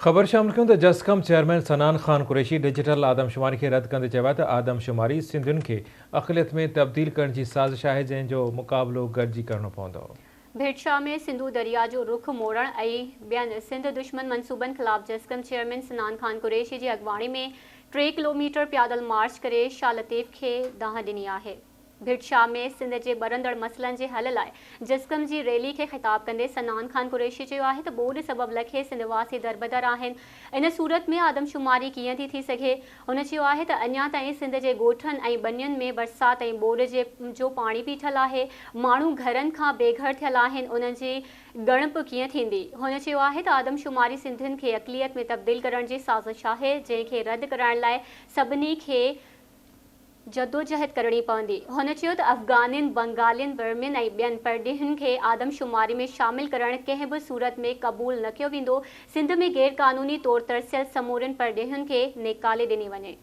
ख़बर शामिल कयूं त जसकम चेयरमैन सनान खान कुरैशी डिजिटल आदमशुमारी खे रद्द कंदे चयो आहे त आदमशुमारी सिंधियुनि खे अक़लियत में तब्दील करण जी साज़िश आहे जंहिंजो मुक़ाबिलो गॾिजी करणो पवंदो। भेटशाह में सिंधु दरिया जो रुख मोड़ण ऐं ॿियनि सिंध दुश्मन मंसूबनि ख़िलाफ़ जसकम चेयरमैन सनान खान कुरैशी जी अॻवाणी में 3 किलोमीटर पैदल मार्च करे शाह लतीफ़ खे दाह ॾिनी आहे। भेटशाह में सिंध जे ॿरंदड़ मसइलनि जे हल लाइ जसकम जी रैली खे ख़िताब कंदे सनान खान कुरैशी चयो आहे त ॿोॾि सबबि लखे सिंधवासी दरबदर आहिनि। इन सूरत में आदमशुमारी कीअं थी सघे। हुन चयो आहे त अञा ताईं सिंध जे ॻोठनि ऐं बनियुनि में बरसाति ऐं ॿोॾि जो पाणी बीठल आहे। माण्हू घरनि खां बेघर थियल आहिनि, उन्हनि जी ॻणप कीअं थींदी। हुन चयो आहे त आदमशुमारी सिंधियुनि खे अक़लियत में तब्दील करण जी साज़िश आहे जंहिंखे रद्द कराइण लाइ सभिनी खे जदोजहद करणी पवंदी। हुन चयो त अफ़गानियुनि, बंगालियुनि, बर्मियुनि ऐं ॿियनि परडेहियुनि खे आदमशुमारी में शामिल करणु कंहिं बि सूरत में क़बूल न कयो वेंदो। सिंध में गैर क़ानूनी तौर तरसियल समूरनि परडेहियुनि खे निकाले ॾिनी वञे।